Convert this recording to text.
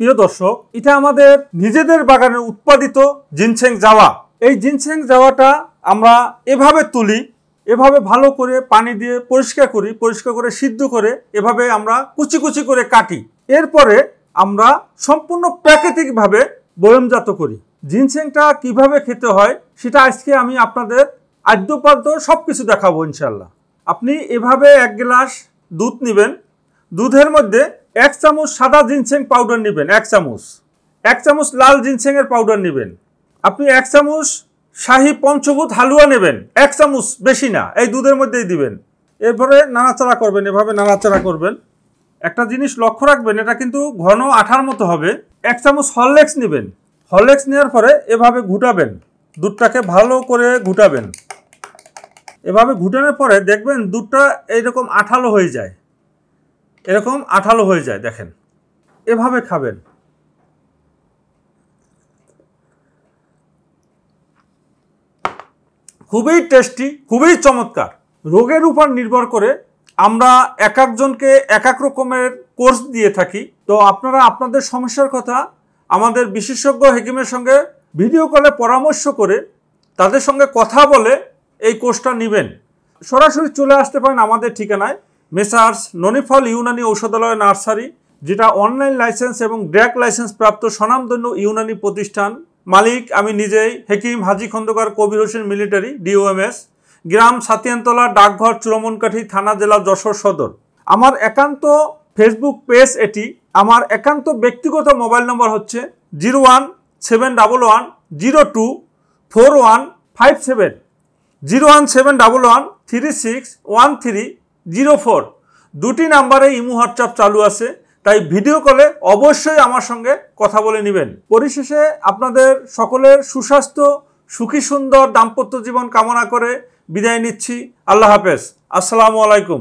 প্রিয় দর্শক, এটা আমাদের নিজেদের বাগানে উৎপাদিত জিনসেং জাওয়া। এই জিনসেং জাওয়াটা আমরা এভাবে তুলি, এভাবে ভালো করে পানি দিয়ে পরিষ্কার করি, পরিষ্কার করে সিদ্ধ করে এভাবে আমরা কুচি কুচি করে কাটি। এরপরে আমরা সম্পূর্ণ প্রাকৃতিকভাবে বয়মজাত করি। জিনসেংটা কিভাবে খেতে হয় সেটা আজকে আমি আপনাদের আদ্যপাদ্য সব কিছু দেখাবো ইনশাল্লাহ। আপনি এভাবে 1 গ্লাস দুধ নেবেন, দুধের মধ্যে 1 চামচ সাদা জিনসেং পাউডার নেবেন, 1 চামচ, 1 চামচ লাল জিনসেংয়ের পাউডার নেবেন। আপনি 1 চামচ শাহী পঞ্চভূত হালুয়া নেবেন, 1 চামচ, বেশি না, এই দুধের মধ্যেই দিবেন। এরপরে নাড়াচাড়া করবেন, এভাবে নাড়াচাড়া করবেন। একটা জিনিস লক্ষ্য রাখবেন, এটা কিন্তু ঘন আঠার মতো হবে। 1 চামচ হরলিক্স নেবেন, হরলিক্স নেওয়ার পরে এভাবে ঘুটাবেন, দুধটাকে ভালো করে ঘুটাবেন। এভাবে ঘুটানোর পরে দেখবেন দুধটা এইরকম আঠালো হয়ে যায়, এরকম আঠালো হয়ে যায়। দেখেন, এভাবে খাবেন। খুবই টেস্টি, খুবই চমৎকার। রোগের উপর নির্ভর করে আমরা এক একজনকে এক এক রকমের কোর্স দিয়ে থাকি। তো আপনারা আপনাদের সমস্যার কথা আমাদের বিশেষজ্ঞ হেকিমের সঙ্গে ভিডিও কলে পরামর্শ করে তাদের সঙ্গে কথা বলে এই কোর্সটা নেবেন। সরাসরি চলে আসতে পারেন আমাদের ঠিকানায়, মেসার্স ননিফল ইউনানি ঔষধালয় নার্সারি, যেটা অনলাইন লাইসেন্স এবং ড্রাগ লাইসেন্স প্রাপ্ত স্বনামধন্য ইউনানি প্রতিষ্ঠান। মালিক আমি নিজেই, হেকিম হাজি খন্দকার কবির হোসেন মিলিটারি, DOMS, গ্রাম সাতিয়ানতলা, ডাকঘর চুরমনকাঠি, থানা জেলা যশোর সদর। আমার একান্ত ফেসবুক পেজ এটি। আমার একান্ত ব্যক্তিগত মোবাইল নম্বর হচ্ছে 01711024157, 01711361304। দুটি নাম্বারে ইমো হোয়াটসঅ্যাপ চালু আছে, তাই ভিডিও কলে অবশ্যই আমার সঙ্গে কথা বলে নেবেন। পরিশেষে আপনাদের সকলের সুস্বাস্থ্য, সুখী সুন্দর দাম্পত্য জীবন কামনা করে বিদায় নিচ্ছি। আল্লাহ হাফেজ। আসসালামু আলাইকুম।